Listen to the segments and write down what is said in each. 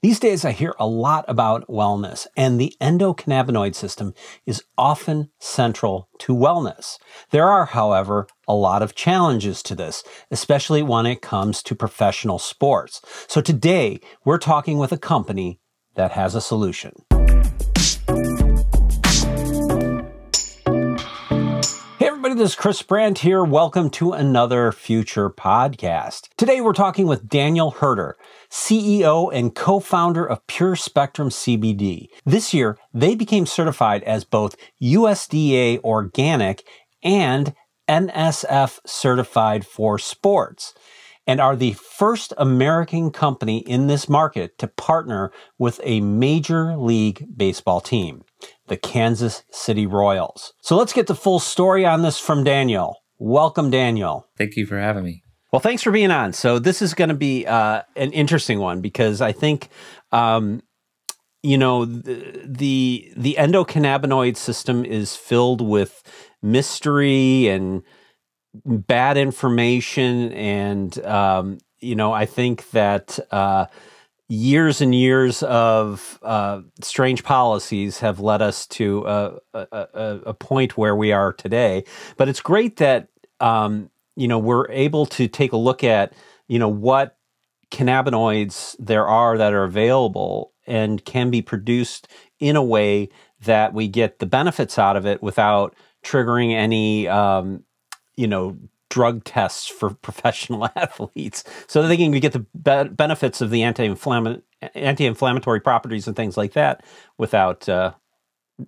These days, I hear a lot about wellness, and the endocannabinoid system is often central to wellness. There are, however, a lot of challenges to this, especially when it comes to professional sports. So today, we're talking with a company that has a solution. Hey everybody, this is Chris Brandt here. Welcome to another Future podcast. Today we're talking with Daniel Huerter, CEO and co-founder of PureSpectrumCBD. This year, they became certified as both USDA Organic and NSF-Certified for sports, and are the first American company in this market to partner with a Major League Baseball team, the Kansas City Royals. So let's get the full story on this from Daniel. Welcome, Daniel. Thank you for having me. Well, thanks for being on. So this is going to be an interesting one because I think, the endocannabinoid system is filled with mystery and bad information, and I think that years and years of strange policies have led us to a point where we are today. But it's great that we're able to take a look at what cannabinoids there are that are available and can be produced in a way that we get the benefits out of it without triggering any drug tests for professional athletes, so that they can get the benefits of the anti-inflammatory properties and things like that without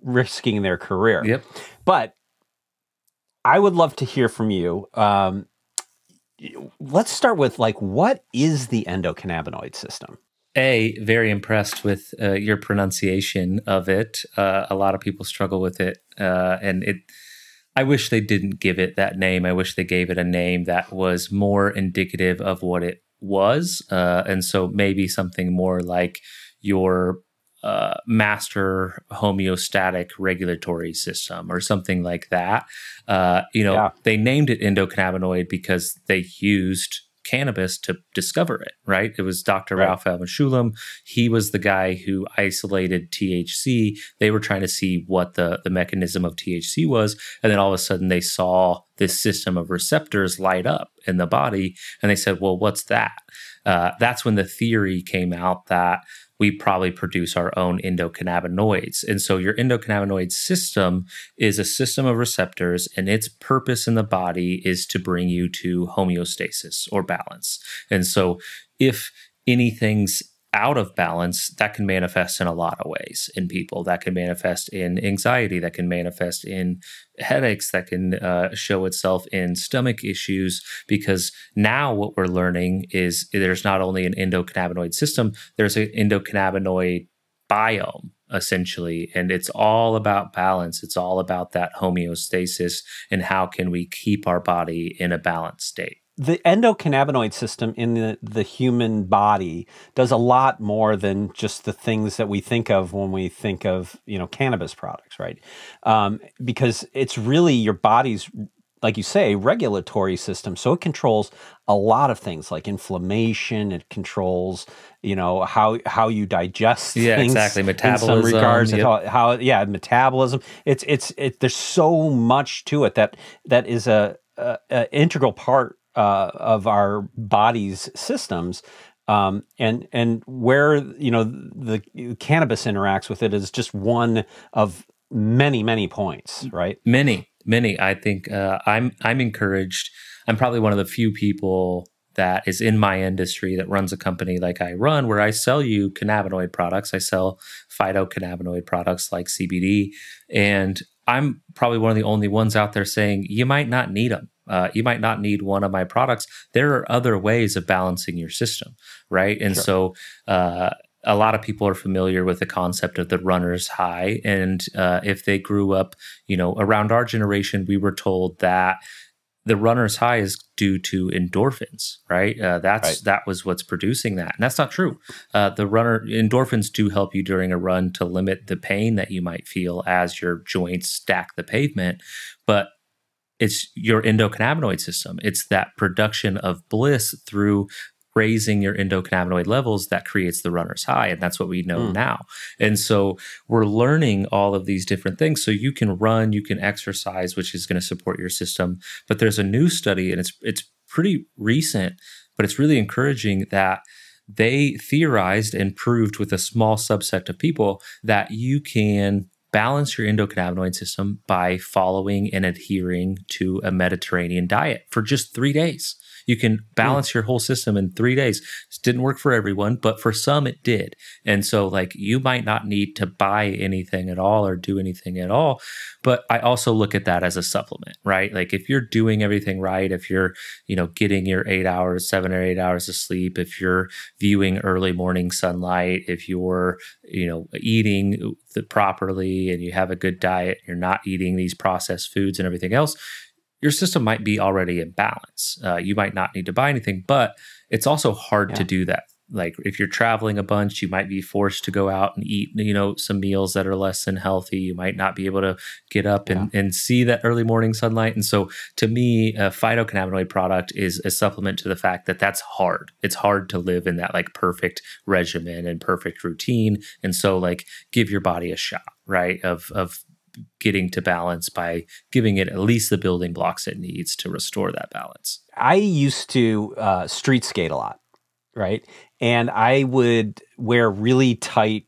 risking their career. Yep. But I would love to hear from you. Let's start with, what is the endocannabinoid system? Very impressed with your pronunciation of it. A lot of people struggle with it, I wish they didn't give it that name. I wish they gave it a name that was more indicative of what it was. And so maybe something more like your master homeostatic regulatory system or something like that. They named it endocannabinoid because they used cannabis to discover it, right? It was Dr. Right. Ralph Shulam. He was the guy who isolated THC. They were trying to see what the mechanism of THC was. And then all of a sudden they saw this system of receptors light up in the body. And they said, well, what's that? That's when the theory came out that we probably produce our own endocannabinoids. And so your endocannabinoid system is a system of receptors, and its purpose in the body is to bring you to homeostasis or balance. And so if anything's out of balance, that can manifest in a lot of ways in people. That can manifest in anxiety, that can manifest in headaches, that can show itself in stomach issues, because now what we're learning is there's not only an endocannabinoid system, there's an endocannabinoid biome, essentially, and it's all about balance. It's all about that homeostasis and how can we keep our body in a balanced state. The endocannabinoid system in the human body does a lot more than just the things that we think of when we think of, cannabis products, right? Because it's really your body's, like you say, regulatory system. So it controls a lot of things like inflammation. It controls, how you digest things. Yeah, exactly. Metabolism. In some regards, yep. Metabolism. There's so much to it that is a integral part of our body's systems, and where the cannabis interacts with it is just one of many points, right? Many. I think I'm encouraged. I'm probably one of the few people that is in my industry that runs a company like I run, where I sell you cannabinoid products. I sell phytocannabinoid products like CBD, and I'm probably one of the only ones out there saying you might not need them. You might not need one of my products. There are other ways of balancing your system, right? And Sure. So a lot of people are familiar with the concept of the runner's high. And if they grew up, around our generation, we were told that the runner's high is due to endorphins, right? That was what's producing that. And that's not true. Endorphins do help you during a run to limit the pain that you might feel as your joints stack the pavement. But it's your endocannabinoid system. It's that production of bliss through raising your endocannabinoid levels that creates the runner's high. And that's what we know now. And so we're learning all of these different things. So you can run, you can exercise, which is going to support your system. But there's a new study, and it's pretty recent, but it's really encouraging, that they theorized and proved with a small subset of people that you can balance your endocannabinoid system by following and adhering to a Mediterranean diet for just 3 days. You can balance your whole system in 3 days. This didn't work for everyone, but for some it did. And so like you might not need to buy anything at all or do anything at all. But I also look at that as a supplement, right? Like if you're doing everything right, if you're, getting your 7 or 8 hours of sleep, if you're viewing early morning sunlight, if you're, eating properly and you have a good diet, you're not eating these processed foods and everything else, your system might be already in balance. You might not need to buy anything, but it's also hard to do that. Like if you're traveling a bunch, you might be forced to go out and eat, some meals that are less than healthy. You might not be able to get up and see that early morning sunlight. And so to me, a phytocannabinoid product is a supplement to the fact that that's hard. It's hard to live in that like perfect regimen and perfect routine. And so like give your body a shot, right? Of getting to balance by giving it at least the building blocks it needs to restore that balance. I used to street skate a lot, right? And I would wear really tight,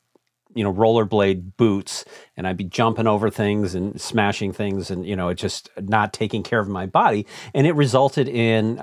rollerblade boots, and I'd be jumping over things and smashing things and, just not taking care of my body. And it resulted in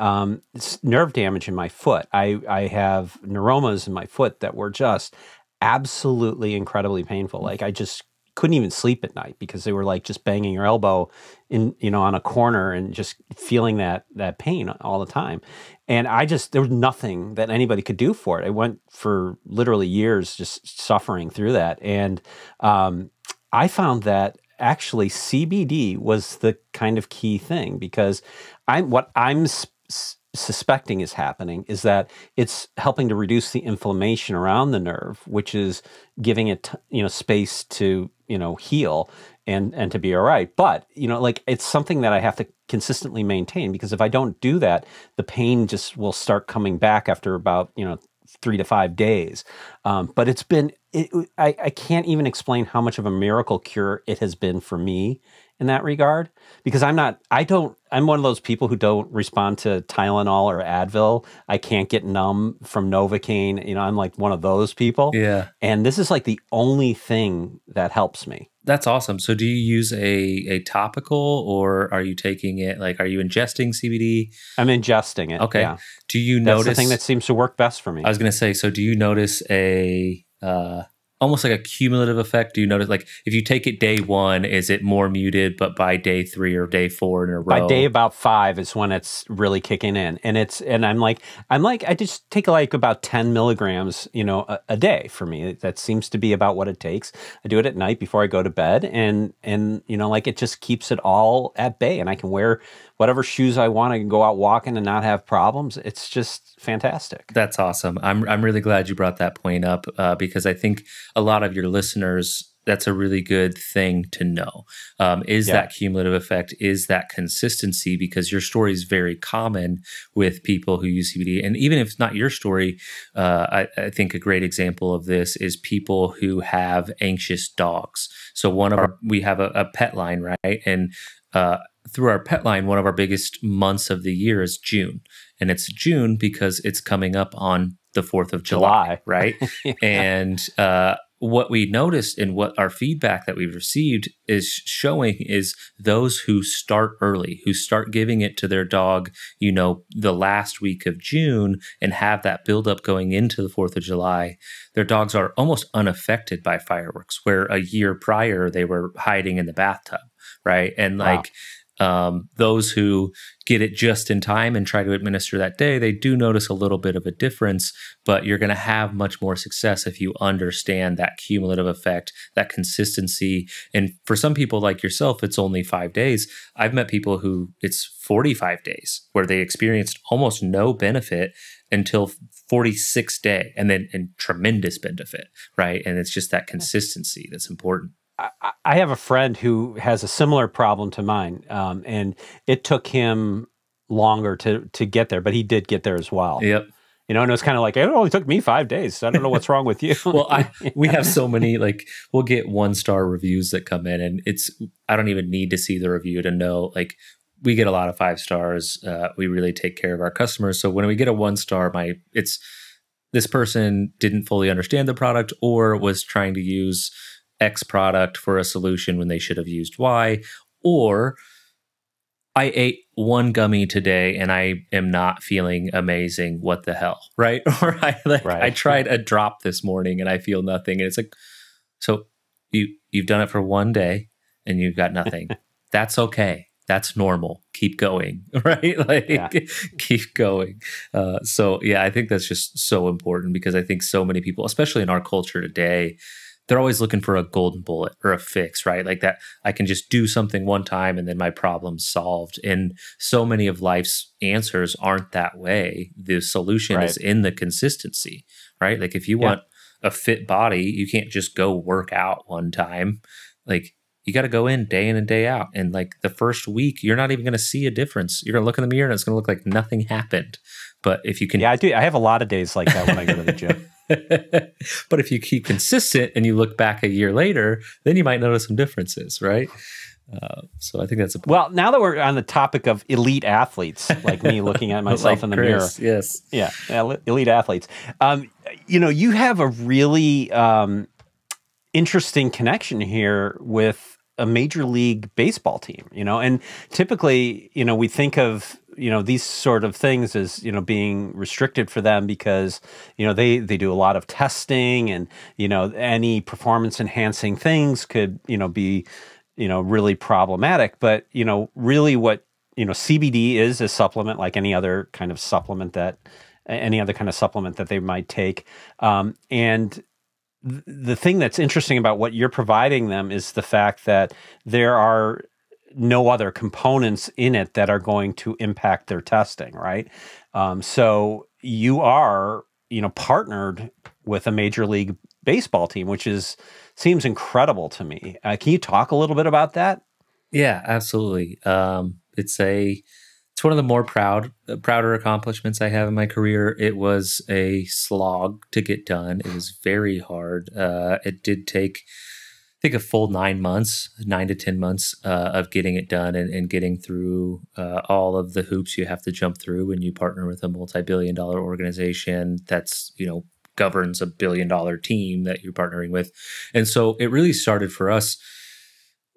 nerve damage in my foot. I have neuromas in my foot that were just absolutely incredibly painful. Like I just couldn't even sleep at night because they were like just banging your elbow in, on a corner and just feeling that pain all the time. And there was nothing that anybody could do for it. I went for literally years just suffering through that. And I found that actually CBD was the kind of key thing, because what I'm suspecting is happening is that it's helping to reduce the inflammation around the nerve, which is giving it, space to, heal and to be all right. But, it's something that I have to consistently maintain, because if I don't do that, the pain just will start coming back after about, 3 to 5 days. But it's been, I can't even explain how much of a miracle cure it has been for me in that regard, because I'm one of those people who don't respond to Tylenol or Advil. I can't get numb from Novocaine. I'm like one of those people. Yeah. And this is like the only thing that helps me. That's awesome. So do you use a topical, or are you taking it, like, are you ingesting CBD? I'm ingesting it. Okay. Yeah. Do you notice? That's the thing that seems to work best for me. I was going to say, so do you notice almost like a cumulative effect? Do you notice, like, if you take it day one, is it more muted, but by day 3 or day 4 in a row? By day about 5 is when it's really kicking in. And I'm like, I just take like about 10 milligrams, a day for me. That seems to be about what it takes. I do it at night before I go to bed, and like it just keeps it all at bay, and I can wear whatever shoes I want. I can go out walking and not have problems. It's just fantastic. That's awesome. I'm really glad you brought that point up, because I think a lot of your listeners, that's a really good thing to know. That cumulative effect, is that consistency, because your story is very common with people who use CBD. And even if it's not your story, I think a great example of this is people who have anxious dogs. So we have a pet line, right? And through our pet line, one of our biggest months of the year is June. And it's June because it's coming up on the 4th of July. Right? Yeah. And what we noticed, and what our feedback that we've received is showing, is those who start early, who start giving it to their dog, the last week of June, and have that buildup going into the 4th of July, their dogs are almost unaffected by fireworks, where a year prior they were hiding in the bathtub. Right. And those who get it just in time and try to administer that day, they do notice a little bit of a difference, but you're going to have much more success if you understand that cumulative effect, that consistency. And for some people like yourself, it's only 5 days. I've met people who it's 45 days where they experienced almost no benefit until 46th day, and then tremendous benefit, right? And it's just that consistency that's important. I have a friend who has a similar problem to mine, and it took him longer to get there, but he did get there as well. Yep. You know, and it was kind of like, it only took me 5 days. So I don't know what's wrong with you. Well, we have so many, like, we'll get 1-star reviews that come in, and I don't even need to see the review to know, like, we get a lot of 5 stars. We really take care of our customers. So when we get a 1-star, it's this person didn't fully understand the product or was trying to use X product for a solution when they should have used Y, or I ate 1 gummy today and I am not feeling amazing. What the hell, right? Or I tried a drop this morning and I feel nothing. And it's like, so you've done it for 1 day and you've got nothing. That's okay. That's normal. Keep going, right? Like, keep going. So yeah, I think that's just so important, because I think so many people, especially in our culture today, they're always looking for a golden bullet or a fix, right? Like that I can just do something one time and then my problem's solved. And so many of life's answers aren't that way. The solution is in the consistency, right? Like if you want a fit body, you can't just go work out one time. Like you got to go in and day out. And like the first week, you're not even going to see a difference. You're going to look in the mirror and it's going to look like nothing happened. But if you can... Yeah, I do. I have a lot of days like that when I go to the gym. But if you keep consistent and you look back a year later, then you might notice some differences, right? So I think that's well. Now that we're on the topic of elite athletes, like me looking at myself in the Chris, mirror, elite athletes. You know, you have a really interesting connection here with a Major League Baseball team. You know, and typically, you know, we think of these sort of things as, being restricted for them because, they do a lot of testing and, any performance enhancing things could, be, really problematic. But, really what, CBD is a supplement like any other kind of supplement that they might take. And the thing that's interesting about what you're providing them is the fact that there are no other components in it that are going to impact their testing, right? So you are, partnered with a Major League Baseball team, which seems incredible to me. Can you talk a little bit about that? Yeah, absolutely. It's one of the more prouder accomplishments I have in my career. It was a slog to get done. It was very hard. It did take, I think, a full 9 to 10 months of getting it done and getting through all of the hoops you have to jump through when you partner with a multi-billion-dollar organization that's, governs a billion-dollar team that you're partnering with. And so it really started for us.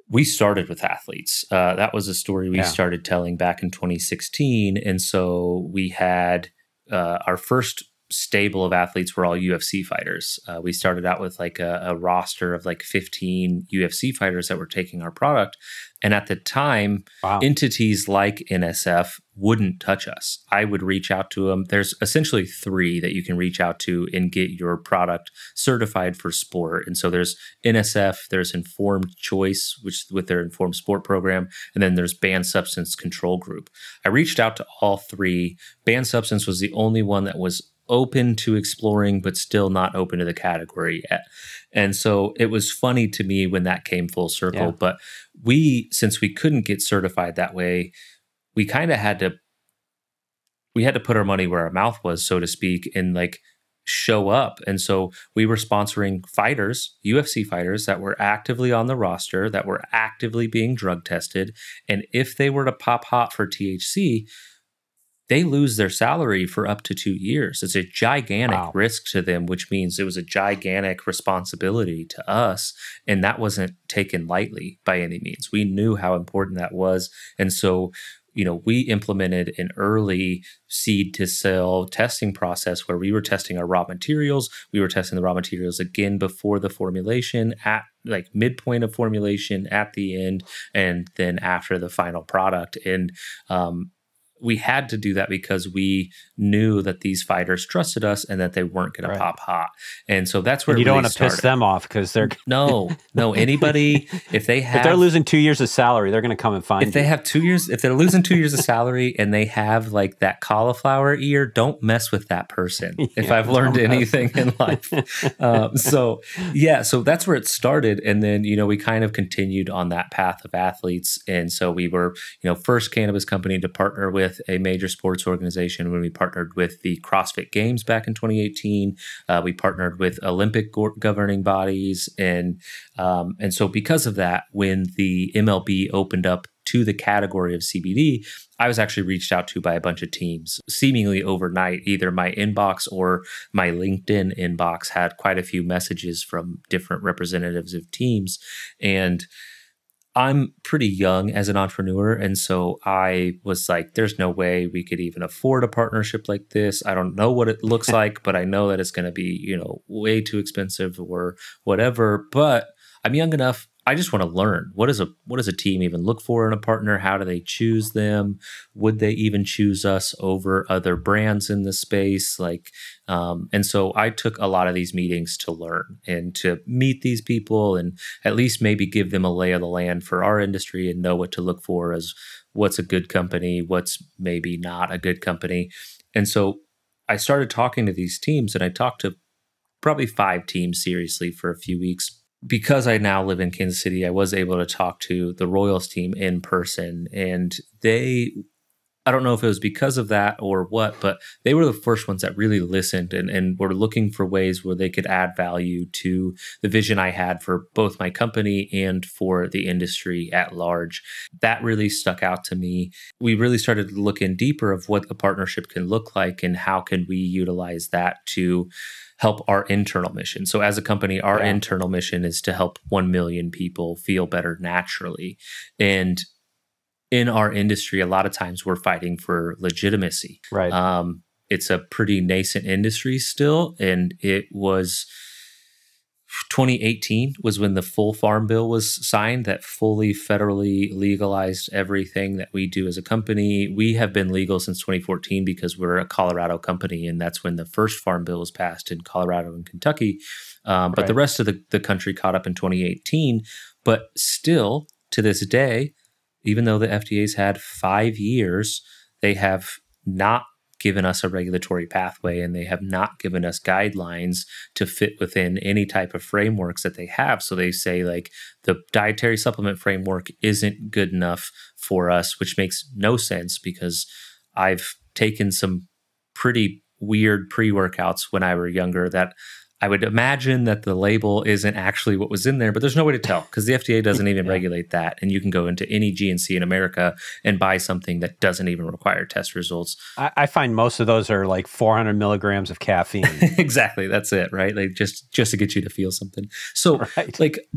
We started with athletes. That was a story we started telling back in 2016. And so we had our first stable of athletes were all UFC fighters. We started out with like a roster of like 15 UFC fighters that were taking our product. And at the time, entities like NSF wouldn't touch us. I would reach out to them. There's essentially 3 that you can reach out to and get your product certified for sport. And so there's NSF, there's Informed Choice, which with their Informed Sport program, and then there's Banned Substance Control Group. I reached out to all 3. Banned Substance was the only one that was open to exploring, but still not open to the category yet. And so it was funny to me when that came full circle. Yeah. But since we couldn't get certified that way, we kind of had to put our money where our mouth was, so to speak, and like show up. And so we were sponsoring fighters, UFC fighters that were actively on the roster, that were actively being drug tested. And if they were to pop hot for THC, they lose their salary for up to 2 years. It's a gigantic risk to them, which means it was a gigantic responsibility to us. And that wasn't taken lightly by any means. We knew how important that was. And so, we implemented an early seed to sell testing process where we were testing our raw materials. We were testing the raw materials again before the formulation, at like midpoint of formulation, at the end, and then after the final product. And, we had to do that because we knew that these fighters trusted us and that they weren't going to pop hot. And so that's where you don't want to piss them off because they're no. Anybody if they're losing 2 years of salary, they're going to come and find you. If they have 2 years, if they're losing 2 years of salary and they have like that cauliflower ear, don't mess with that person. If I've learned anything in life, so that's where it started. And then we kind of continued on that path of athletes. And so we were first cannabis company to partner with with a major sports organization when we partnered with the CrossFit Games back in 2018. We partnered with Olympic governing bodies, and so because of that, when the MLB opened up to the category of CBD, I was actually reached out to by a bunch of teams seemingly overnight. Either my inbox or my LinkedIn inbox had quite a few messages from different representatives of teams. And I'm pretty young as an entrepreneur. And so I was like, there's no way we could even afford a partnership like this. I don't know what it looks like, but I know that it's going to be, way too expensive or whatever. But I'm young enough. I just want to learn. What does a team even look for in a partner? How do they choose them? Would they even choose us over other brands in the space? And so I took a lot of these meetings to learn and to meet these people and at least maybe give them a lay of the land for our industry and know what to look for as what's a good company, what's maybe not a good company. And so I started talking to these teams, and I talked to probably 5 teams seriously for a few weeks. Because I now live in Kansas City, I was able to talk to the Royals team in person, and I don't know if it was because of that or what, but they were the first ones that really listened and were looking for ways where they could add value to the vision I had for both my company and for the industry at large. That really stuck out to me. We really started to look in deeper of what a partnership can look like and how can we utilize that to help our internal mission. So as a company, our internal mission is to help 1 million people feel better naturally. And in our industry, a lot of times we're fighting for legitimacy. Right. It's a pretty nascent industry still. And it was 2018 was when the full farm bill was signed that fully federally legalized everything that we do as a company. We have been legal since 2014 because we're a Colorado company, and that's when the first farm bill was passed in Colorado and Kentucky. But the rest of the country caught up in 2018. But still, to this day, even though the FDA's had 5 years, they have not given us a regulatory pathway, and they have not given us guidelines to fit within any type of frameworks that they have. So they say the dietary supplement framework isn't good enough for us, which makes no sense because I've taken some pretty weird pre-workouts when I were younger that I would imagine that the label isn't actually what was in there, but there's no way to tell because the FDA doesn't even regulate that. And you can go into any GNC in America and buy something that doesn't even require test results. I find most of those are like 400 milligrams of caffeine. Exactly. That's it, right? Just to get you to feel something. So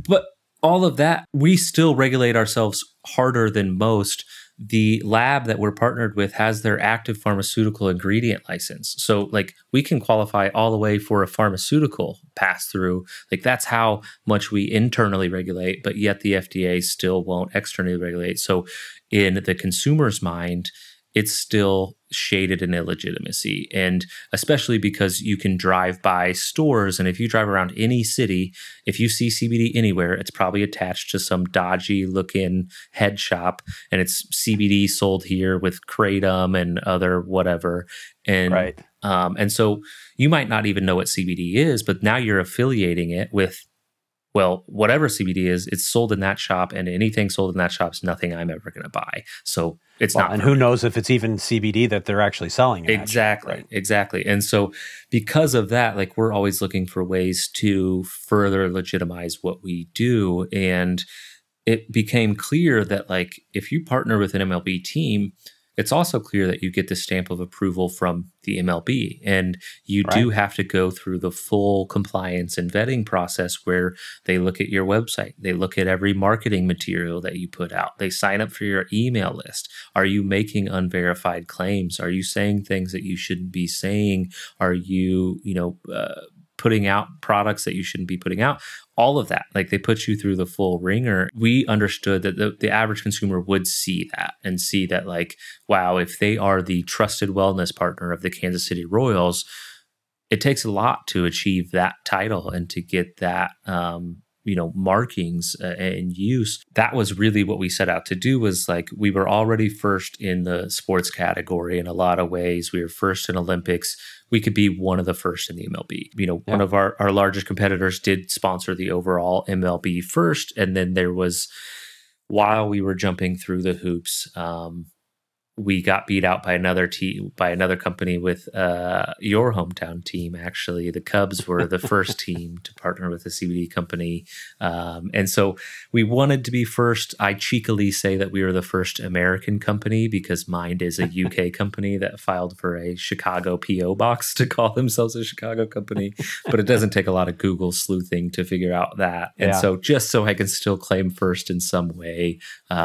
but all of that, we still regulate ourselves harder than most. The lab that we're partnered with has their active pharmaceutical ingredient license. So we can qualify all the way for a pharmaceutical pass through. That's how much we internally regulate, but yet the FDA still won't externally regulate. So in the consumer's mind, it's still shaded in illegitimacy. And especially because you can drive by stores. And if you drive around any city, if you see CBD anywhere, it's probably attached to some dodgy looking head shop. And it's CBD sold here with kratom and other whatever. And, and so you might not even know what CBD is, but now you're affiliating it with, well, whatever CBD is, it's sold in that shop, and anything sold in that shop is nothing I'm ever going to buy. So it's not. And who knows if it's even CBD that they're actually selling? Exactly. And so because of that, we're always looking for ways to further legitimize what we do. And it became clear that if you partner with an MLB team, it's also clear that you get the stamp of approval from the MLB, and you do have to go through the full compliance and vetting process where they look at your website. They look at every marketing material that you put out. They sign up for your email list. Are you making unverified claims? Are you saying things that you shouldn't be saying? Are you, putting out products that you shouldn't be putting out? All of that, they put you through the full ringer. We understood that the average consumer would see that and see that wow, if they are the trusted wellness partner of the Kansas City Royals, it takes a lot to achieve that title and to get that, markings and use. That was really what we set out to do. Was we were already first in the sports category in a lot of ways. We were first in Olympics. We could be one of the first in the MLB. One of our largest competitors did sponsor the overall MLB first. And then there was, while we were jumping through the hoops, we got beat out by another company with your hometown team. Actually, the Cubs were the first team to partner with a CBD company, and so we wanted to be first. I cheekily say that we were the first American company because Mind is a UK company that filed for a Chicago PO box to call themselves a Chicago company, but it doesn't take a lot of Google sleuthing to figure out that. And so just so I can still claim first in some way,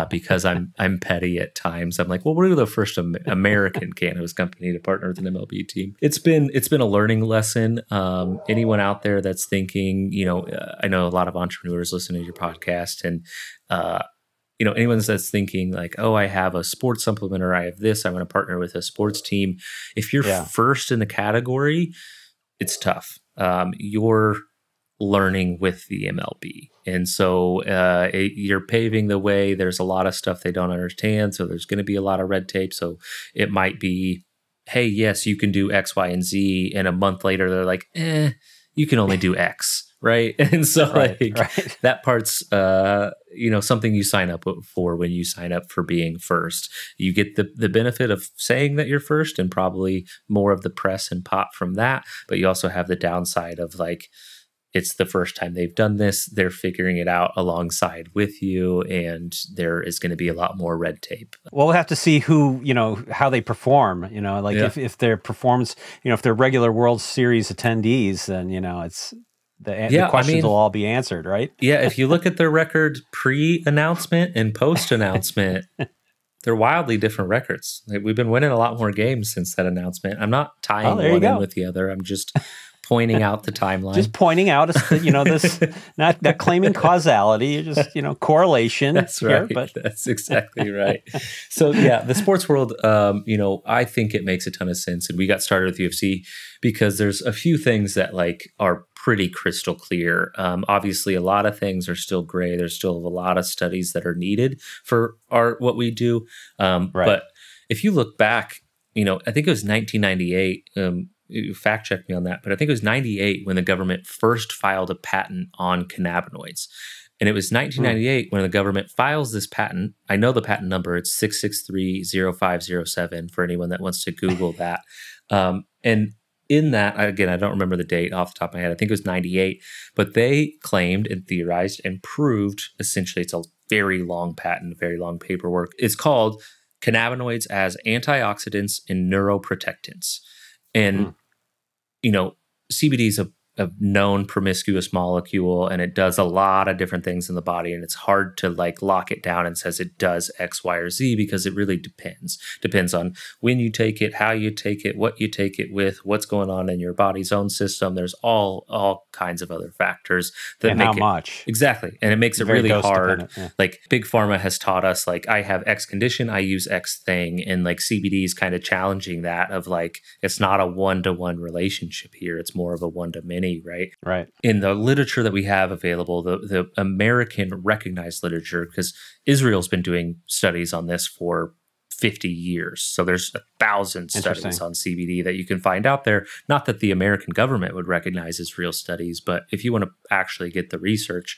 because I'm petty at times, I'm like, well, we're the first American cannabis company to partner with an MLB team. It's been a learning lesson. Anyone out there that's thinking, I know a lot of entrepreneurs listening to your podcast, and anyone that's thinking like, oh, I have a sports supplement or I have this, I want to partner with a sports team. If you're first in the category, it's tough. You're learning with the MLB. And so you're paving the way. There's a lot of stuff they don't understand. So there's going to be a lot of red tape. So it might be, hey, yes, you can do X, Y, and Z. And a month later, they're like, you can only do X. Right. And so that part's, something you sign up for when you sign up for being first. You get the benefit of saying that you're first and probably more of the press and pop from that. But you also have the downside of like, it's the first time they've done this. They're figuring it out alongside with you, and there is going to be a lot more red tape. Well, we'll have to see who, how they perform, if their performance, if they're regular World Series attendees, then, it's the questions will all be answered, right? Yeah. If you look at their record pre-announcement and post-announcement, they're wildly different records. Like, we've been winning a lot more games since that announcement. I'm not tying one in with the other. I'm just pointing out the timeline. Just pointing out, this, not claiming causality, you're just, correlation. That's right. But that's exactly right. So yeah, the sports world, I think it makes a ton of sense. And we got started with UFC because there's a few things that like are pretty crystal clear. Obviously, a lot of things are still gray. There's still a lot of studies that are needed for what we do. But if you look back, I think it was 1998, you fact check me on that, but I think it was 98 when the government first filed a patent on cannabinoids. And it was 1998 when the government files this patent. I know the patent number. It's 6630507 for anyone that wants to Google that. And in that, again, I don't remember the date off the top of my head. I think it was 98. But they claimed and theorized and proved, essentially, it's a very long patent, very long paperwork. It's called Cannabinoids as Antioxidants and Neuroprotectants. And, CBD is a known promiscuous molecule, and it does a lot of different things in the body. And it's hard to like lock it down and says it does X, Y, or Z, because it really depends. Depends on when you take it, how you take it, what you take it with, what's going on in your body's own system. There's all kinds of other factors that and make how it, much. Exactly. And it makes it really hard. Yeah. Like Big Pharma has taught us, like, I have X condition, I use X thing. And like CBD is kind of challenging that of like, it's not a one-to-one relationship here. It's more of a one-to-many. Right. In the literature that we have available, the American recognized literature, because Israel's been doing studies on this for 50 years. So there's 1,000 studies on CBD that you can find out there. Not that the American government would recognize as real studies, but if you want to actually get the research,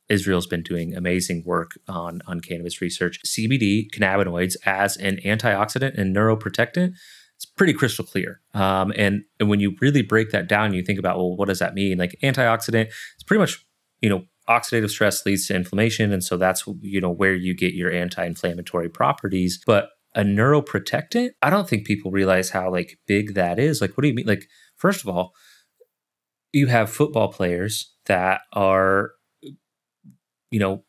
Israel's been doing amazing work on cannabis research. CBD, cannabinoids, as an antioxidant and neuroprotectant, it's pretty crystal clear. And when you really break that down, you think about, well, what does that mean? Like antioxidant, it's pretty much, oxidative stress leads to inflammation. And so that's, where you get your anti-inflammatory properties. But a neuroprotectant, I don't think people realize how like big that is. Like, what do you mean? Like, first of all, you have football players that are,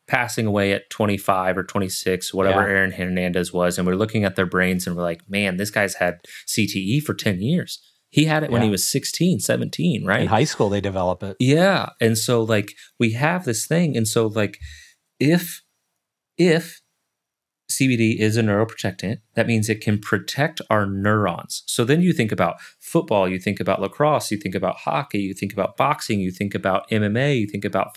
passing away at 25 or 26, whatever Aaron Hernandez was. And we're looking at their brains and we're like, man, this guy's had CTE for 10 years. He had it when he was 16, 17, right? In high school, they develop it. Yeah. And so like we have this thing. And so like if CBD is a neuroprotectant, that means it can protect our neurons. So then you think about football, you think about lacrosse, you think about hockey, you think about boxing, you think about MMA, you think about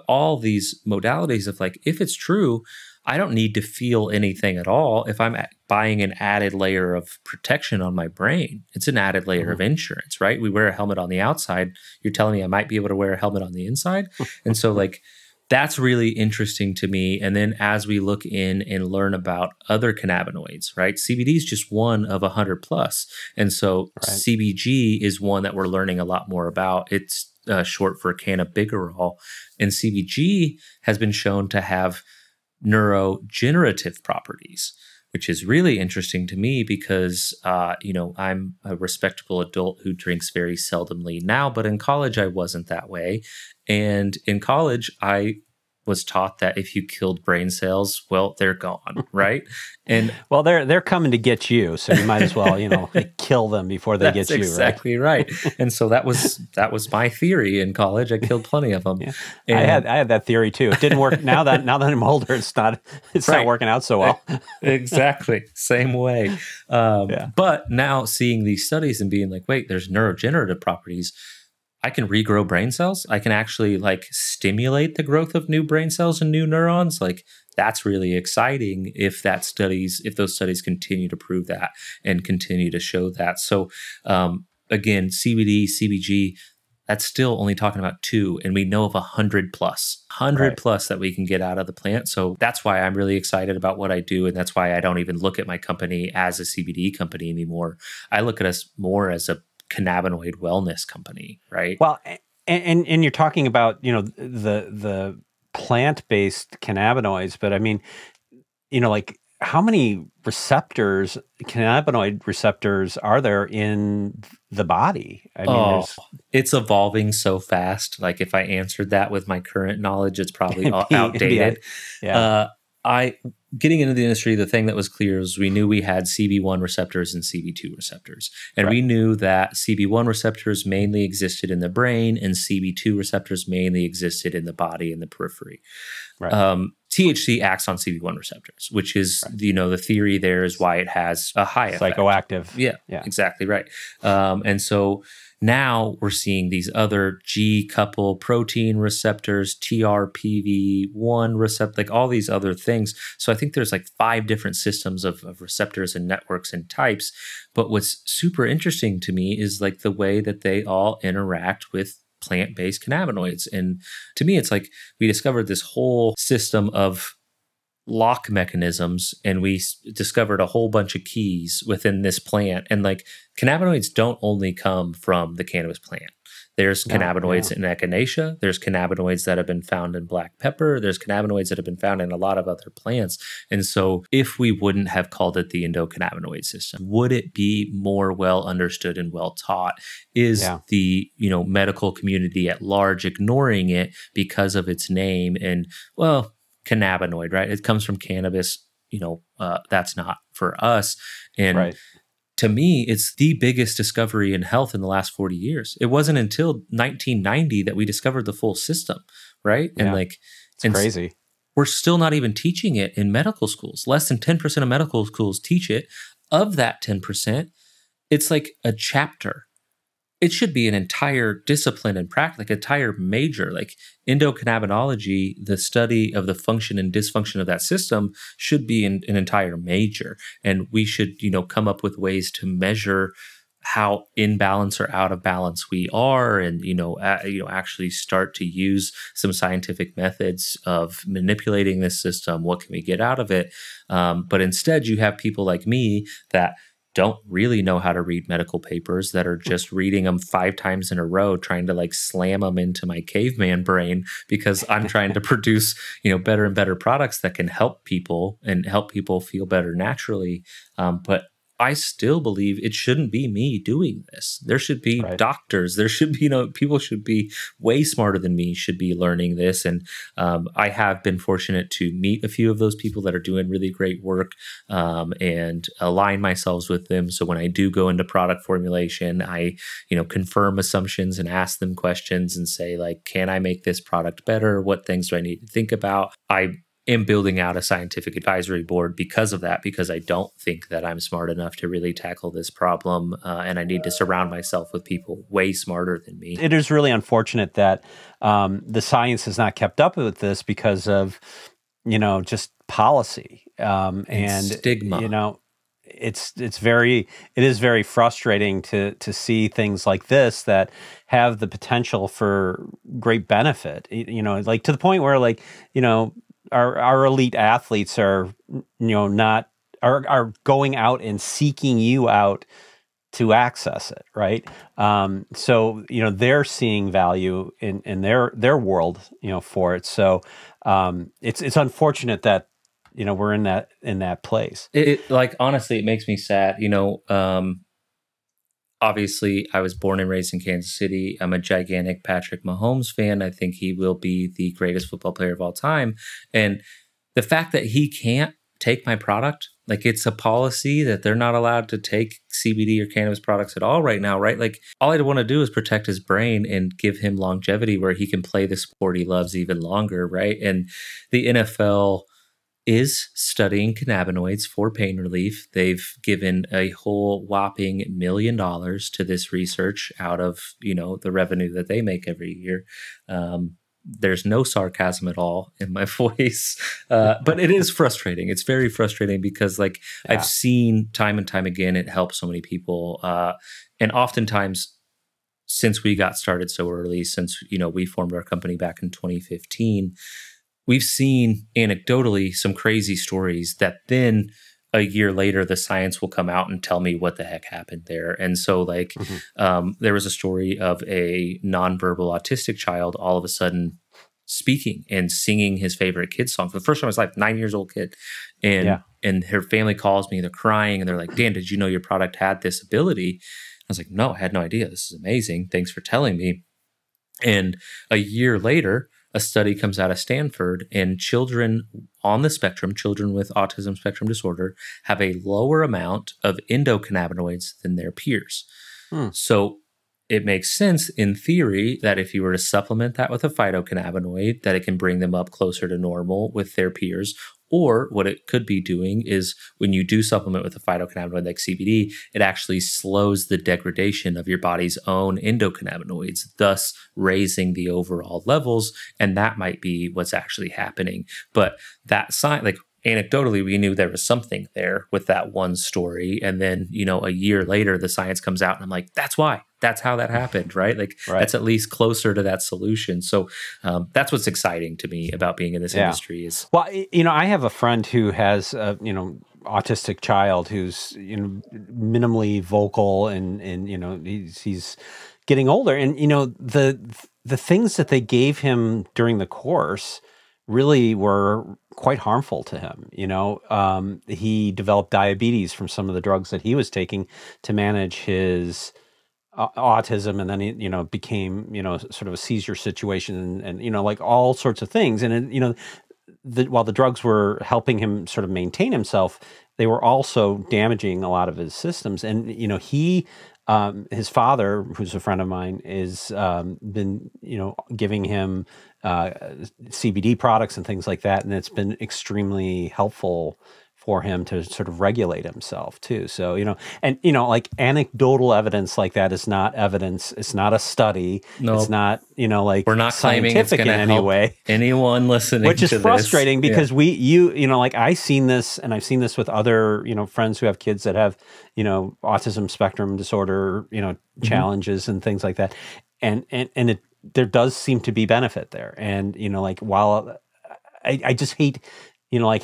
all these modalities of like, if it's true, I don't need to feel anything at all if I'm buying an added layer of protection on my brain. It's an added layer of insurance, right? We wear a helmet on the outside. You're telling me I might be able to wear a helmet on the inside. And so like, that's really interesting to me. And then as we look in and learn about other cannabinoids, right? CBD is just one of 100 plus. And so CBG is one that we're learning a lot more about. It's short for cannabigerol. And CBG has been shown to have neurogenerative properties, which is really interesting to me because, I'm a respectable adult who drinks very seldomly now, but in college, I wasn't that way. And in college, I was taught that if you killed brain cells, well, they're gone, right? And well, they're coming to get you, so you might as well, kill them before they get you. Exactly right. And so that was my theory in college. I killed plenty of them. Yeah. And I had that theory too. It didn't work. Now that I'm older, it's not working out so well. Exactly, same way. But now seeing these studies and being like, wait, there's neurogenerative properties. I can regrow brain cells. I can actually stimulate the growth of new brain cells and new neurons. That's really exciting if those studies continue to prove that and continue to show that. So again, CBD, CBG, that's still only talking about 2, and we know of 100 plus that we can get out of the plant. So that's why I'm really excited about what I do. And that's why I don't even look at my company as a CBD company anymore. I look at us more as a cannabinoid wellness company, right? Well, and you're talking about, the plant-based cannabinoids, but I mean, how many cannabinoid receptors are there in the body? I mean, it's evolving so fast. If I answered that with my current knowledge, it's probably outdated. Getting into the industry, the thing that was clear is we knew we had CB1 receptors and CB2 receptors. And we knew that CB1 receptors mainly existed in the brain and CB2 receptors mainly existed in the body and the periphery. THC acts on CB1 receptors, which is, the theory there is why it has a high effect. Psychoactive. Yeah, exactly right. And so now we're seeing these other G-couple protein receptors, TRPV1 receptor, all these other things. So I think there's 5 different systems of receptors and networks and types. But what's super interesting to me is the way that they all interact with plant-based cannabinoids. And to me, it's we discovered this whole system of lock mechanisms, and we discovered a whole bunch of keys within this plant. And cannabinoids don't only come from the cannabis plant. There's cannabinoids in echinacea. There's cannabinoids that have been found in black pepper. There's cannabinoids that have been found in a lot of other plants. And so if we wouldn't have called it the endocannabinoid system, would it be more well understood and well taught? Is the medical community at large ignoring it because of its name? And cannabinoid, right? It comes from cannabis. That's not for us. And to me, it's the biggest discovery in health in the last 40 years. It wasn't until 1990 that we discovered the full system, right? And it's crazy. We're still not even teaching it in medical schools. Less than 10% of medical schools teach it. Of that 10%, it's a chapter. It should be an entire discipline and practice, entire major, endocannabinology, the study of the function and dysfunction of that system should be an entire major. And we should, come up with ways to measure how in balance or out of balance we are, and actually start to use some scientific methods of manipulating this system. What can we get out of it? But instead, you have people like me that don't really know how to read medical papers, that are just reading them 5 times in a row, trying to slam them into my caveman brain because I'm trying to produce, better and better products that can help people and help people feel better naturally. But I still believe it shouldn't be me doing this. There should be doctors. There should be, people should be way smarter than me, should be learning this. And I have been fortunate to meet a few of those people that are doing really great work and align myself with them. So when I do go into product formulation, I, confirm assumptions and ask them questions and say, can I make this product better? What things do I need to think about? I am building out a scientific advisory board because of that, because I don't think that I'm smart enough to really tackle this problem. And I need to surround myself with people way smarter than me. It is really unfortunate that the science has not kept up with this because of, just policy and stigma. it is very frustrating to see things like this that have the potential for great benefit, like to the point where like, our elite athletes are, not are going out and seeking you out to access it, right? So they're seeing value in their world, for it. So it's unfortunate that we're in that place. Like honestly, it makes me sad. Obviously, I was born and raised in Kansas City. I'm a gigantic Patrick Mahomes fan. I think he will be the greatest football player of all time. And the fact that he can't take my product, like it's a policy that they're not allowed to take CBD or cannabis products at all right now, right? Like all I want to do is protect his brain and give him longevity where he can play the sport he loves even longer, right? And the NFL is studying cannabinoids for pain relief. They've given a whole whopping $1 million to this research out of, the revenue that they make every year. There's no sarcasm at all in my voice, but it is frustrating. It's very frustrating because I've seen time and time again, it helps so many people. And oftentimes since we got started so early, since, we formed our company back in 2015, we've seen anecdotally some crazy stories that then a year later, the science will come out and tell me what the heck happened there. And so there was a story of a nonverbal autistic child all of a sudden speaking and singing his favorite kid's song for the first time in his life, 9-year-old kid. And her family calls me, they're crying and they're like, Dan, did you know your product had this ability? I was like, no, I had no idea. This is amazing. Thanks for telling me. And a year later, a study comes out of Stanford, and children on the spectrum, children with autism spectrum disorder, have a lower amount of endocannabinoids than their peers. So it makes sense in theory that if you were to supplement that with a phytocannabinoid, that it can bring them up closer to normal with their peers. Or what it could be doing is when you do supplement with a phytocannabinoid like CBD, it actually slows the degradation of your body's own endocannabinoids, thus raising the overall levels. And that might be what's actually happening. But that sign, anecdotally, we knew there was something there with that one story. And then, a year later, the science comes out and I'm like, that's why. That's how that happened, right? That's at least closer to that solution. So that's what's exciting to me about being in this industry is. Well, I have a friend who has a, autistic child who's, minimally vocal and he's getting older. And, the things that they gave him during the course really were quite harmful to him. He developed diabetes from some of the drugs that he was taking to manage his autism, and then he, became, sort of a seizure situation and all sorts of things. And, while the drugs were helping him sort of maintain himself, they were also damaging a lot of his systems. And, his father, who's a friend of mine, is been, giving him CBD products and things like that. And it's been extremely helpful for him to sort of regulate himself too. So, anecdotal evidence like that is not evidence. It's not a study. No, it's not, we're not claiming it's in any way. Anyone listening, which is frustrating because I've seen this, and I've seen this with other, friends who have kids that have, autism spectrum disorder, challenges and things like that. And there does seem to be benefit there. And, while I just hate,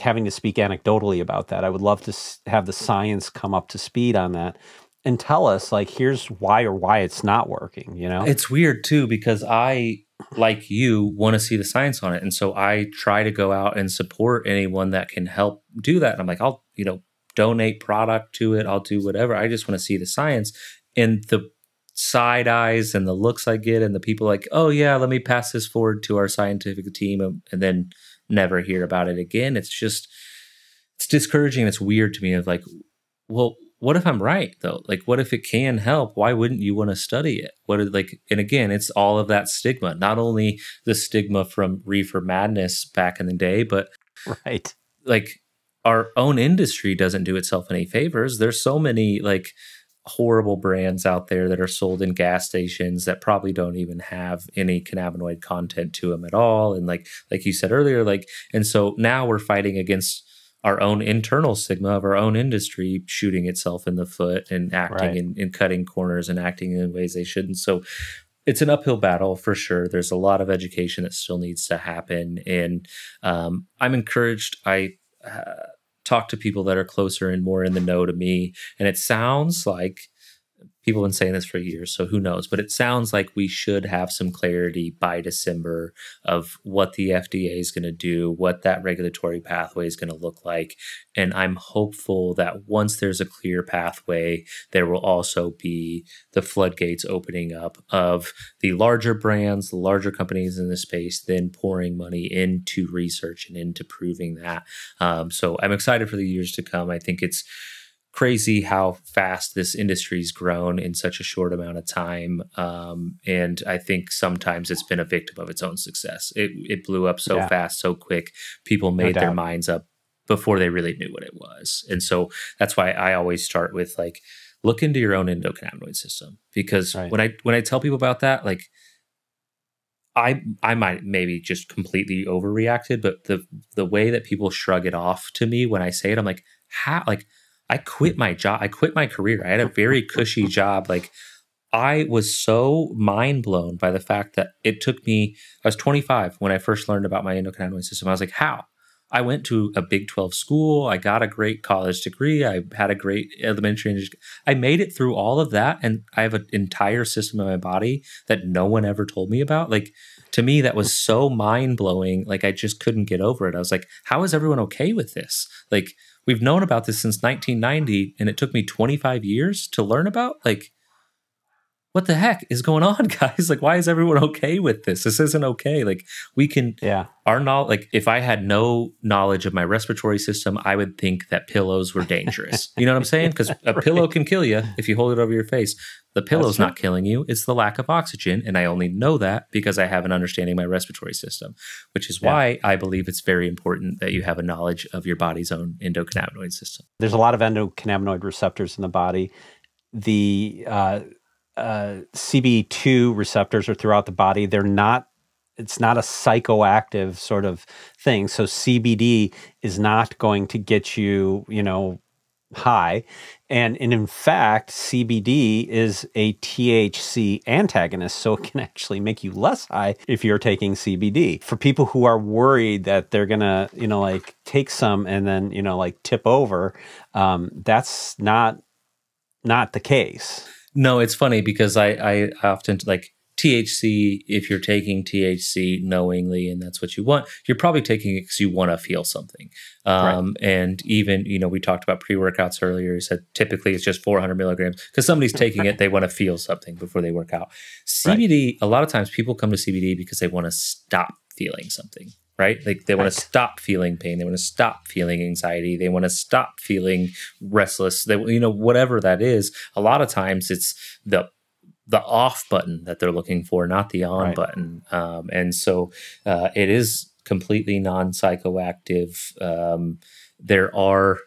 having to speak anecdotally about that. I would love to have the science come up to speed on that and tell us, here's why it's not working, It's weird, too, because I, like you, want to see the science on it. And so I try to go out and support anyone that can help do that. And I'm like, I'll, donate product to it. I'll do whatever. I just want to see the science. And the side eyes and the looks I get and the people like, oh, yeah, let me pass this forward to our scientific team and then never hear about it again. It's discouraging. It's weird to me of well, what if I'm right though? What if it can help? Why wouldn't you want to study it? And again, it's all of that stigma, not only the stigma from reefer madness back in the day, but right. Our own industry doesn't do itself any favors. There's so many horrible brands out there that are sold in gas stations that probably don't even have any cannabinoid content to them at all. And like you said earlier, and so now we're fighting against our own internal stigma of our own industry shooting itself in the foot and acting and cutting corners and acting in ways they shouldn't. So it's an uphill battle for sure. There's a lot of education that still needs to happen. And I'm encouraged. I talk to people that are closer and more in the know to me. And it sounds like people have been saying this for years, so who knows? But it sounds like we should have some clarity by December of what the FDA is going to do, what that regulatory pathway is going to look like. And I'm hopeful that once there's a clear pathway, there will also be the floodgates opening up of the larger brands, the larger companies in the space, then pouring money into research and into proving that. So I'm excited for the years to come. I think it's crazy how fast this industry's grown in such a short amount of time. And I think sometimes it's been a victim of its own success. It blew up so fast, so quick. People made their minds up before they really knew what it was. And so that's why I always start with like, look into your own endocannabinoid system. Because when I tell people about that, like I might maybe just completely overreacted, but the way that people shrug it off to me when I say it, I'm like, how? Like, I quit my job. I quit my career. I had a very cushy job. Like, I was so mind blown by the fact that it took me, I was 25 when I first learned about my endocannabinoid system. I was like, how? I went to a Big 12 school. I got a great college degree. I had a great elementary education. I made it through all of that. And I have an entire system in my body that no one ever told me about. Like, to me, that was so mind blowing. Like, I just couldn't get over it. I was like, how is everyone okay with this? Like, we've known about this since 1990, and it took me 25 years to learn about. Like, what the heck is going on, guys? Like, why is everyone okay with this? This isn't okay. Like, we can, our knowledge, like, if I had no knowledge of my respiratory system, I would think that pillows were dangerous. You know what I'm saying? Because a pillow can kill you if you hold it over your face. The pillow's not killing you. It's the lack of oxygen. And I only know that because I have an understanding of my respiratory system, which is why I believe it's very important that you have a knowledge of your body's own endocannabinoid system. There's a lot of endocannabinoid receptors in the body. The CB2 receptors are throughout the body. It's not a psychoactive sort of thing. So CBD is not going to get you, high. And in fact, CBD is a THC antagonist, so it can actually make you less high if you're taking CBD. For people who are worried that they're going to, like take some and then, like tip over, that's not the case. No, it's funny because I often like THC, if you're taking THC knowingly and that's what you want, you're probably taking it because you want to feel something. And even, we talked about pre-workouts earlier. You said typically it's just 400 milligrams because somebody's taking it, they want to feel something before they work out. CBD, a lot of times people come to CBD because they want to stop feeling something. Right? Like they want to stop feeling pain. They want to stop feeling anxiety. They want to stop feeling restless. They, whatever that is, a lot of times it's the off button that they're looking for, not the on button. And so it is completely non-psychoactive. There are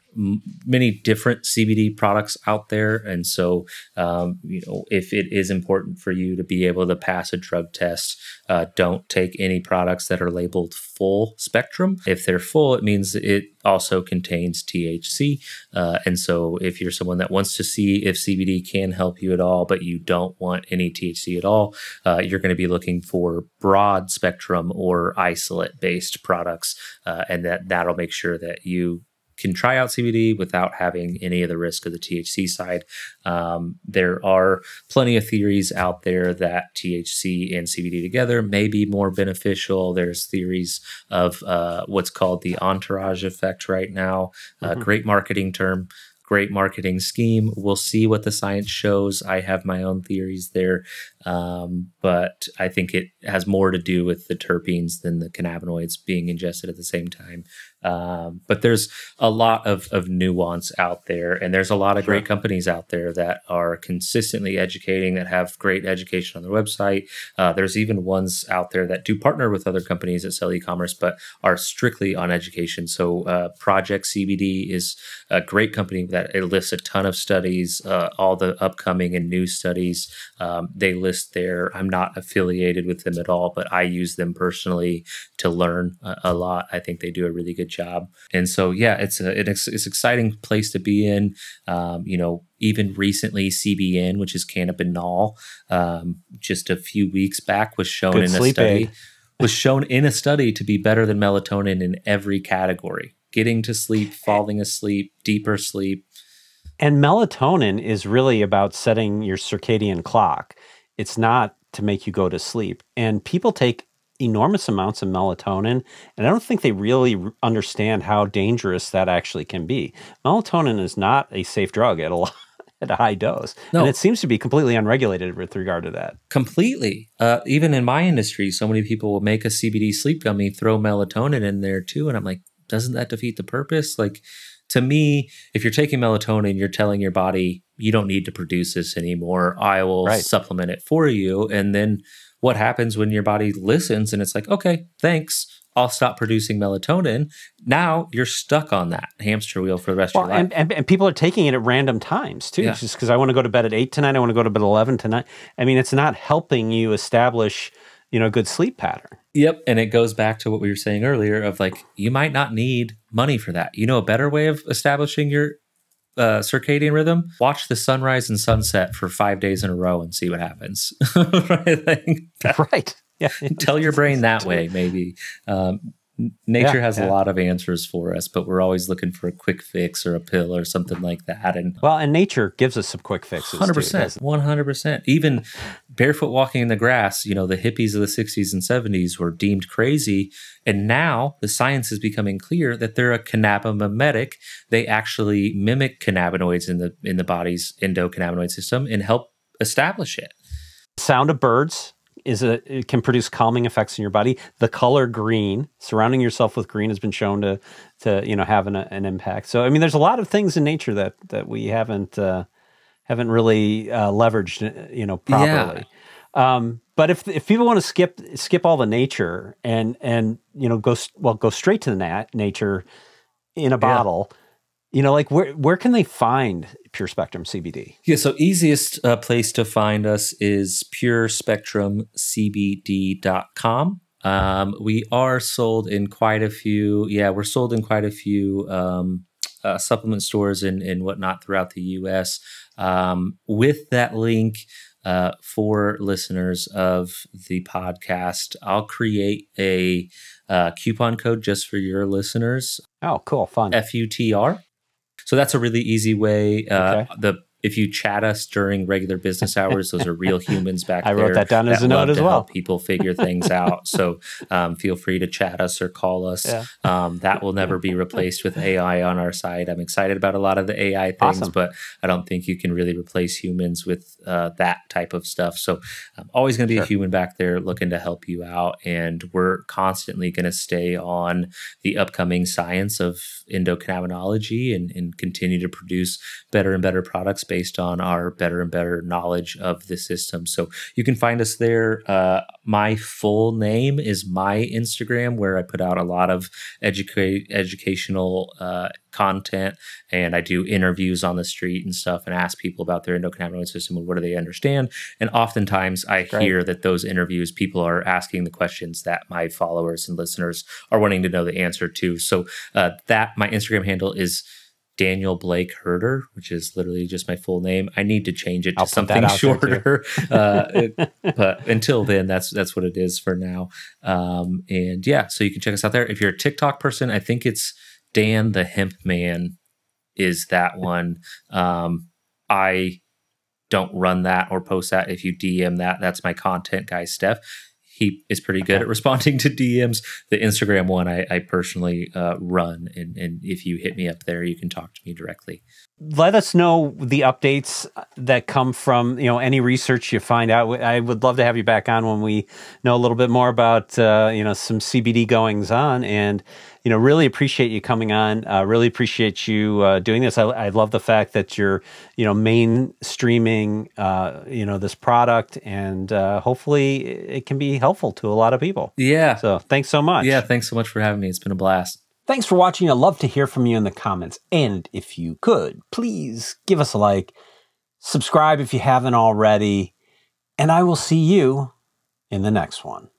many different CBD products out there. And so, if it is important for you to be able to pass a drug test, don't take any products that are labeled full spectrum. If they're full, it means it also contains THC. And so if you're someone that wants to see if CBD can help you at all, but you don't want any THC at all, you're going to be looking for broad spectrum or isolate based products. And that'll make sure that you can try out CBD without having any of the risk of the THC side. There are plenty of theories out there that THC and CBD together may be more beneficial. There's theories of what's called the entourage effect right now. Great marketing term. Great marketing scheme. We'll see what the science shows. I have my own theories there, but I think it has more to do with the terpenes than the cannabinoids being ingested at the same time. But there's a lot of nuance out there, and there's a lot of great companies out there that are consistently educating, that have great education on their website. There's even ones out there that do partner with other companies that sell e-commerce, but are strictly on education. So Project CBD is a great company that that it lists a ton of studies, all the upcoming and new studies. They list there. I'm not affiliated with them at all, but I use them personally to learn a lot. I think they do a really good job. And so, yeah, it's an exciting place to be in. Even recently, CBN, which is cannabinol, just a few weeks back was shown in a study. Was shown in a study to be better than melatonin in every category. Getting to sleep, falling asleep, deeper sleep. And melatonin is really about setting your circadian clock. It's not to make you go to sleep. And people take enormous amounts of melatonin, and I don't think they really understand how dangerous that actually can be. Melatonin is not a safe drug at a high dose. No. And it seems to be completely unregulated with regard to that. Completely. Even in my industry, so many people will make a CBD sleep gummy, throw melatonin in there too. And I'm like, doesn't that defeat the purpose? Like, to me, if you're taking melatonin, you're telling your body, you don't need to produce this anymore. I will supplement it for you. And then what happens when your body listens and it's like, okay, thanks, I'll stop producing melatonin. Now you're stuck on that hamster wheel for the rest of your life. And people are taking it at random times too. Yeah. Just because I want to go to bed at 8 tonight, I want to go to bed at 11 tonight. I mean, it's not helping you establish, a good sleep pattern. Yep. And it goes back to what we were saying earlier of like, you might not need money for that. You know, a better way of establishing your circadian rhythm, watch the sunrise and sunset for 5 days in a row and see what happens. Right. Yeah. Tell your brain that way, maybe. Nature has a lot of answers for us, but we're always looking for a quick fix or a pill or something like that. And nature gives us some quick fixes. 100%, 100%. Even barefoot walking in the grass, the hippies of the 60s and 70s were deemed crazy. And now the science is becoming clear that they're a cannabinoid. They actually mimic cannabinoids in the body's endocannabinoid system and help establish it. Sound of birds. It can produce calming effects in your body. The color green, surrounding yourself with green, has been shown to have an impact. So I mean, there's a lot of things in nature that we haven't really leveraged properly. Yeah. But if people want to skip all the nature and go straight to the nature in a bottle. Where can they find Pure Spectrum CBD? Yeah, so easiest place to find us is PureSpectrumCBD.com. We are sold in quite a few. Yeah, we're sold in quite a few supplement stores and whatnot throughout the U.S. With that link for listeners of the podcast, I'll create a coupon code just for your listeners. Oh, cool, fun. FUTR. So that's a really easy way. If you chat us during regular business hours, those are real humans back there. I wrote that down as a note as well. Help people figure things out. So feel free to chat us or call us. Yeah. That will never be replaced with AI on our side. I'm excited about a lot of the AI things, but I don't think you can really replace humans with that type of stuff. So I'm always going to be a human back there looking to help you out. And we're constantly going to stay on the upcoming science of endocannabinology and continue to produce better and better products based on our better and better knowledge of the system. So you can find us there. My full name is my Instagram, where I put out a lot of educational content, and I do interviews on the street and stuff and ask people about their endocannabinoid system and what do they understand. And oftentimes I hear that those interviews, people are asking the questions that my followers and listeners are wanting to know the answer to. So my Instagram handle is Daniel Blake Huerter, which is literally just my full name. I need to change it to something shorter. But until then, that's what it is for now. And yeah, so you can check us out there. If you're a TikTok person, I think it's Dan the Hemp Man is that one. I don't run that or post that. If you DM that's my content guy, Steph. He is pretty good at responding to DMs. The Instagram one I personally run, and if you hit me up there, you can talk to me directly. Let us know the updates that come from any research you find out. I would love to have you back on when we know a little bit more about some CBD goings on, and really appreciate you coming on. Really appreciate you doing this. I love the fact that you're mainstreaming this product, and hopefully it can be helpful to a lot of people. Yeah. So thanks so much. Yeah, thanks so much for having me. It's been a blast. Thanks for watching. I'd love to hear from you in the comments. And if you could, please give us a like, subscribe if you haven't already, and I will see you in the next one.